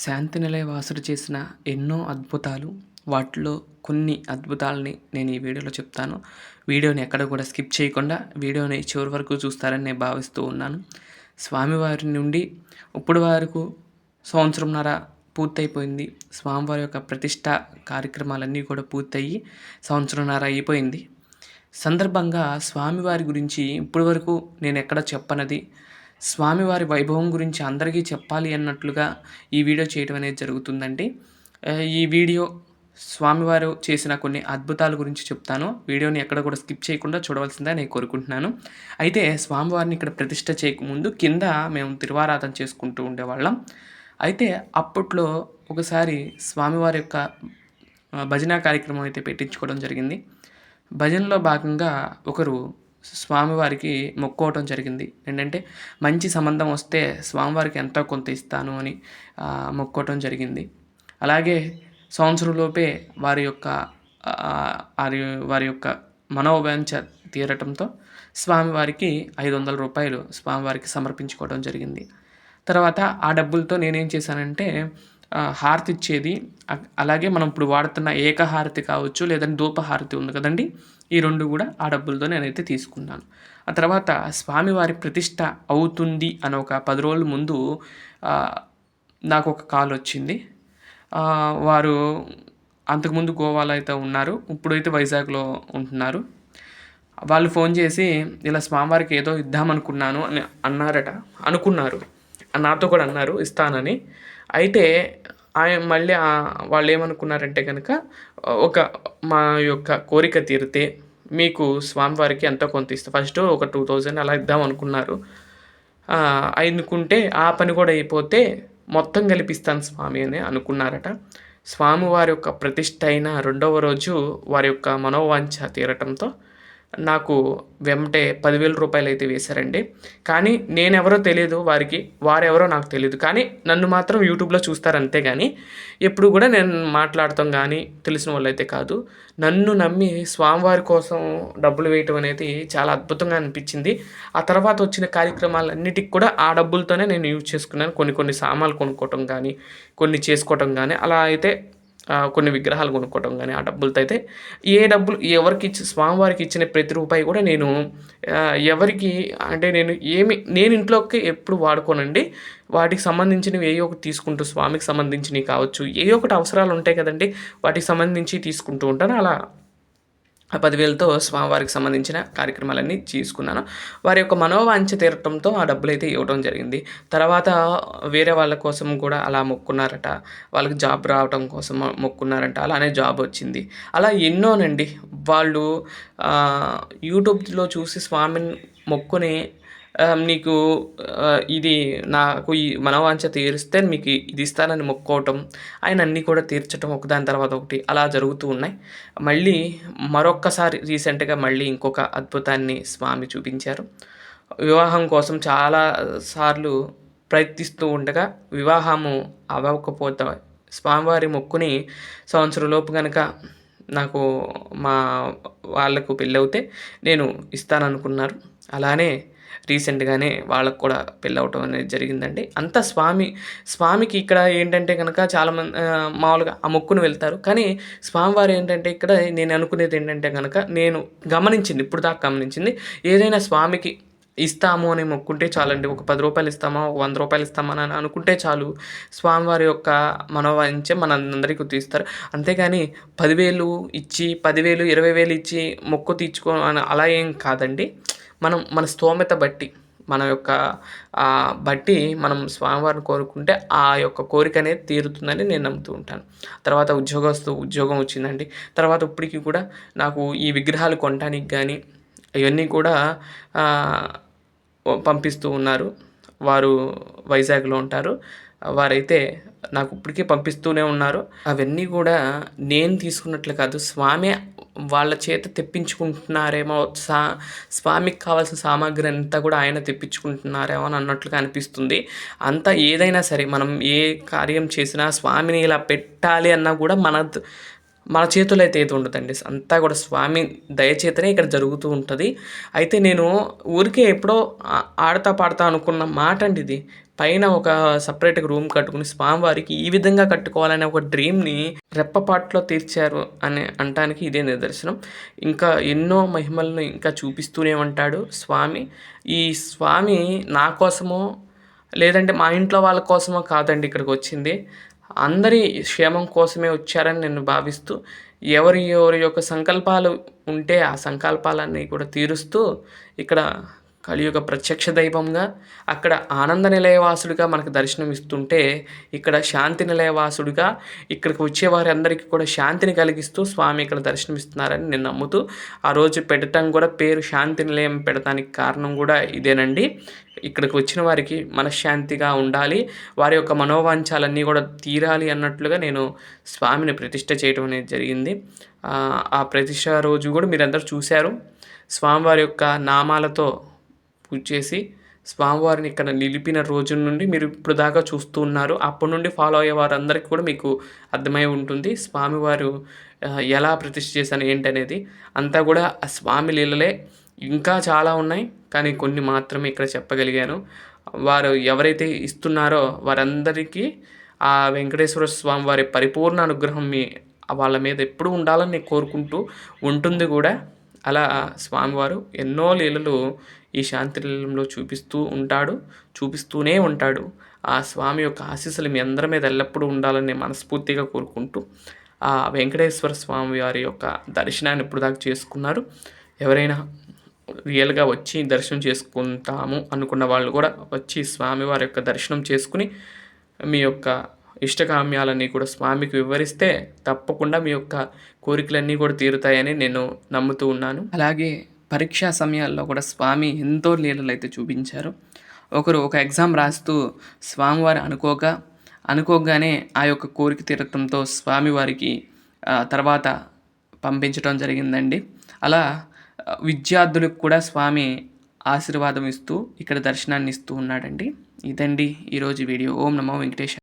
శాంతినిలయ వాసుడు చేసిన ఎన్నో అద్భుతాలు, వాటిలో కొన్ని అద్భుతాలని నేను ఈ వీడియోలో చెప్తాను. వీడియోని ఎక్కడ కూడా స్కిప్ చేయకుండా వీడియోని చివరి వరకు చూస్తారని నేను భావిస్తూ ఉన్నాను. స్వామివారి నుండి ఇప్పుడు వరకు సంవత్సరంన్నర పూర్తయిపోయింది. స్వామివారి యొక్క ప్రతిష్ట కార్యక్రమాలన్నీ కూడా పూర్తయ్యి సంవత్సరంన్నర అయిపోయింది. సందర్భంగా స్వామివారి గురించి ఇప్పటి వరకు నేను ఎక్కడ చెప్పనది, స్వామివారి వైభవం గురించి అందరికీ చెప్పాలి అన్నట్లుగా ఈ వీడియో చేయడం అనేది జరుగుతుందండి. ఈ వీడియో స్వామివారు చేసిన కొన్ని అద్భుతాల గురించి చెప్తాను. వీడియోని ఎక్కడ కూడా స్కిప్ చేయకుండా చూడవలసిందే నేను కోరుకుంటున్నాను. అయితే స్వామివారిని ఇక్కడ ప్రతిష్ట చేయకముందు కింద మేము తిరువారాధన చేసుకుంటూ ఉండేవాళ్ళం. అయితే అప్పట్లో ఒకసారి స్వామివారి యొక్క భజన కార్యక్రమం అయితే పెట్టించుకోవడం జరిగింది. భజనలో భాగంగా ఒకరు స్వామివారికి మొక్కుకోవటం జరిగింది. ఏంటంటే మంచి సంబంధం వస్తే స్వామివారికి ఎంతో కొంత ఇస్తాను అని మొక్కుకోవటం జరిగింది. అలాగే సంవత్సరంలోపే వారి యొక్క మనోవాంఛ తీరటంతో స్వామివారికి 500 రూపాయలు స్వామివారికి సమర్పించుకోవడం జరిగింది. తర్వాత ఆ డబ్బులతో నేనేం చేశానంటే హారతి ఇచ్చేది, అలాగే మనం ఇప్పుడు వాడుతున్న ఏకహారతి కావచ్చు, లేదంటే ధూపహారతి ఉంది కదండి, ఈ రెండు కూడా ఆ డబ్బులతో నేనైతే తీసుకున్నాను. ఆ తర్వాత స్వామివారి ప్రతిష్ట అవుతుంది అని ఒక 10 రోజుల ముందు నాకు ఒక కాల్ వచ్చింది. వారు అంతకుముందు గోవాలో అయితే ఉన్నారు, ఇప్పుడైతే వైజాగ్లో ఉంటున్నారు. వాళ్ళు ఫోన్ చేసి ఇలా స్వామివారికి ఏదో ఇద్దామనుకున్నాను అని అనుకున్నారు, నాతో కూడా అన్నారు ఇస్తానని. అయితే మళ్ళీ వాళ్ళు ఏమనుకున్నారంటే కనుక మా యొక్క కోరిక తీరితే మీకు స్వామివారికి ఎంతో కొంత ఇస్తా, ఫస్ట్ ఒక 2000 అలా ఇద్దాం అనుకున్నారు. అనుకుంటే ఆ పని కూడా అయిపోతే మొత్తం కలిపిస్తాను స్వామి అని అనుకున్నారట. స్వామివారి యొక్క ప్రతిష్ఠ అయిన 2వ రోజు వారి యొక్క మనోవాంఛ తీరటంతో నాకు వెంటే 10,000 రూపాయలు అయితే వేశారండి. కానీ నేనెవరో తెలియదు వారికి, వారెవరో నాకు తెలియదు. కానీ నన్ను మాత్రం యూట్యూబ్లో చూస్తారు అంతే. కానీ ఎప్పుడు కూడా నేను మాట్లాడతాం కానీ తెలిసిన వాళ్ళు అయితే కాదు. నన్ను నమ్మి స్వామివారి కోసం డబ్బులు వేయటం అనేది చాలా అద్భుతంగా అనిపించింది. ఆ తర్వాత వచ్చిన కార్యక్రమాలన్నిటికి కూడా ఆ డబ్బులతోనే నేను యూజ్ చేసుకున్నాను. కొన్ని సామాన్లు కొనుక్కోవటం కానీ, కొన్ని చేసుకోవటం కానీ, అలా అయితే కొన్ని విగ్రహాలు కొనుక్కోవటం కానీ ఆ డబ్బులతో అయితే డబ్బులు ఎవరికి స్వామివారికి ఇచ్చిన ప్రతి రూపాయి కూడా నేను ఎవరికి అంటే నేను ఇంట్లోకి ఎప్పుడు వాడుకోనండి. వాటికి సంబంధించినవి ఒకటి తీసుకుంటూ, స్వామికి సంబంధించినవి కావచ్చు, ఒకటి అవసరాలు ఉంటాయి కదండి, వాటికి సంబంధించి తీసుకుంటూ ఉంటాను. అలా ఆ 10,000తో స్వామివారికి సంబంధించిన కార్యక్రమాలన్నీ తీసుకున్నాను. వారి యొక్క మనోవాంఛ తీరటంతో ఆ డబ్బులైతే ఇవ్వడం జరిగింది. తర్వాత వేరే వాళ్ళ కోసం కూడా అలా మొక్కున్నారట, వాళ్ళకి జాబ్ రావడం కోసం మొక్కున్నారంట, అలానే జాబ్ వచ్చింది. అలా ఎన్నోనండి. వాళ్ళు యూట్యూబ్లో చూసి స్వామిని మొక్కుని నీకు ఇది నాకు ఈ మనోవాంఛ తీరిస్తే మీకు ఇది ఇస్తానని మొక్కుకోవటం, ఆయన అన్నీ కూడా తీర్చడం ఒకదాని తర్వాత ఒకటి అలా జరుగుతూ ఉన్నాయి. మళ్ళీ మరొక్కసారి రీసెంట్గా మళ్ళీ ఇంకొక అద్భుతాన్ని స్వామి చూపించారు. వివాహం కోసం చాలా సార్లు ప్రయత్నిస్తూ ఉండగా వివాహము అవ్వకపోతే స్వామివారి మొక్కుని సంవత్సరంలోపు కనుక నాకు మా వాళ్ళకు పెళ్ళవుతే నేను ఇస్తాననుకున్నారు. అలానే రీసెంట్గానే వాళ్ళకు కూడా పెళ్ళి అవటం అనేది జరిగిందండి. అంతా స్వామికి ఇక్కడ ఏంటంటే కనుక చాలామంది మామూలుగా ఆ మొక్కును వెళ్తారు. కానీ స్వామివారు ఏంటంటే ఇక్కడ నేను అనుకునేది ఏంటంటే కనుక నేను గమనించింది, ఇప్పుడు దాకా గమనించింది, ఏదైనా స్వామికి ఇస్తాము అని మొక్కుంటే చాలండి. ఒక 10 రూపాయలు ఇస్తామా, ఒక 100 రూపాయలు ఇస్తామా అని అనుకుంటే చాలు, స్వామివారి యొక్క మనోవాంఛ మనందరికీ తీస్తారు. అంతేగాని 10,000 ఇచ్చి 10,000 20,000 ఇచ్చి మొక్కు తీర్చుకో అని అలా ఏం కాదండి. మన స్తోమత బట్టి, మన యొక్క బట్టి మనం స్వామివారిని కోరుకుంటే ఆ యొక్క కోరిక అనేది తీరుతుందని నేను నమ్ముతూ ఉంటాను. తర్వాత ఉద్యోగం వచ్చిందండి. తర్వాత ఇప్పటికీ కూడా నాకు ఈ విగ్రహాలు కొనడానికి కానీ ఇవన్నీ కూడా పంపిస్తూ ఉన్నారు. వారు వైజాగ్లో ఉంటారు. వారైతే నాకు ఇప్పటికీ పంపిస్తూనే ఉన్నారు. అవన్నీ కూడా నేను తీసుకున్నట్లు కాదు, స్వామి వాళ్ళ చేత తెప్పించుకుంటున్నారేమో. స్వామికి కావాల్సిన సామాగ్రి అంతా కూడా ఆయన తెప్పించుకుంటున్నారేమో అని అన్నట్లుగా అనిపిస్తుంది. అంతా ఏదైనా సరే, మనం ఏ కార్యం చేసినా స్వామిని ఇలా పెట్టాలి అన్నా కూడా మన చేతులు అయితే ఏది ఉండదండి. అంతా కూడా స్వామి దయచేతనే ఇక్కడ జరుగుతూ ఉంటుంది. అయితే నేను ఊరికే ఎప్పుడో ఆడతా పాడతా అనుకున్న మాట అండి ఇది. పైన ఒక సెపరేట్‌గా రూమ్ కట్టుకొని స్వామివారికి ఈ విధంగా కట్టుకోవాలనే ఒక డ్రీమ్‌ని రెప్పపాటులో తీర్చారు అని అనటానికి ఇదే నిదర్శనం. ఇంకా ఎన్నో మహిమలను ఇంకా చూపిస్తూనే ఉంటాడు స్వామి. ఈ స్వామి నా కోసమో, లేదంటే మా ఇంట్లో వాళ్ళ కోసమో కాదండి ఇక్కడికొచ్చింది. అందరి క్షేమం కోసమే వచ్చారని నేను భావిస్తూ, ఎవరి ఎవరి యొక్క సంకల్పాలు ఉంటే ఆ సంకల్పాలన్నీ కూడా తీరుస్తూ ఇక్కడ కలియుగ ప్రత్యక్ష దైవంగా, అక్కడ ఆనంద నిలయవాసుడిగా మనకు దర్శనం ఇస్తుంటే, ఇక్కడ శాంతి నిలయవాసుడిగా ఇక్కడికి వచ్చే వారందరికీ కూడా శాంతిని కలిగిస్తూ స్వామి ఇక్కడ దర్శనమిస్తున్నారని నేను నమ్ముతూ, ఆ రోజు పెట్టడం కూడా పేరు శాంతి నిలయం పెడతానికి కారణం కూడా ఇదేనండి. ఇక్కడికి వచ్చిన వారికి మనశ్శాంతిగా ఉండాలి, వారి యొక్క మనోవాంఛాలన్నీ కూడా తీరాలి అన్నట్లుగా నేను స్వామిని ప్రతిష్ఠ చేయడం అనేది జరిగింది. ఆ ప్రతిష్ఠ రోజు కూడా మీరందరూ చూశారు. స్వామివారి యొక్క నామాలతో పూజ చేసి స్వామివారిని ఇక్కడ నిలిపిన రోజు నుండి మీరు ఇప్పుడు దాకా చూస్తూ ఉన్నారు. అప్పటి నుండి ఫాలో అయ్యే వారందరికీ కూడా మీకు అర్థమై ఉంటుంది స్వామివారు ఎలా ప్రతిష్ఠ చేశాను ఏంటనేది. అంతా కూడా ఆ స్వామి లీలలే. ఇంకా చాలా ఉన్నాయి, కానీ కొన్ని మాత్రమే ఇక్కడ చెప్పగలిగాను. వారు ఎవరైతే ఇస్తున్నారో వారందరికీ ఆ వెంకటేశ్వర స్వామి వారి పరిపూర్ణ అనుగ్రహం వాళ్ళ మీద ఎప్పుడూ ఉండాలని నేను కోరుకుంటూ ఉంటుంది కూడా. అలా స్వామివారు ఎన్నో లీలలు ఈ శాంతి నిలయంలో చూపిస్తూ ఉంటాడు, చూపిస్తూనే ఉంటాడు. ఆ స్వామి యొక్క ఆశీస్సులు మీ అందరి మీద ఎల్లప్పుడూ ఉండాలని నేను మనస్ఫూర్తిగా కోరుకుంటూ, ఆ వెంకటేశ్వర స్వామి వారి యొక్క దర్శనాన్ని ఇప్పుడు దాకా చేసుకున్నారు. ఎవరైనా రియల్‌గా వచ్చి దర్శనం చేసుకుంటాము అనుకున్న వాళ్ళు కూడా వచ్చి స్వామివారి యొక్క దర్శనం చేసుకుని, మీ యొక్క ఇష్టకామ్యాలన్నీ కూడా స్వామికి వివరిస్తే తప్పకుండా మీ యొక్క కోరికలన్నీ కూడా తీరుతాయని నేను నమ్ముతూ ఉన్నాను. అలాగే పరీక్షా సమయాల్లో కూడా స్వామి ఎంతో లీలలైతే చూపించారు. ఒకరు ఒక ఎగ్జామ్ రాస్తూ స్వామివారు అనుకోగానే ఆ యొక్క కోరిక తీరటంతో స్వామివారికి తర్వాత పంపించడం జరిగిందండి. అలా విద్యార్థులకు కూడా స్వామి ఆశీర్వాదం ఇస్తూ ఇక్కడ దర్శనాన్ని ఇస్తూ ఉన్నాడండి. ఇదండి ఈరోజు వీడియో. ఓం నమో వెంకటేశాయ.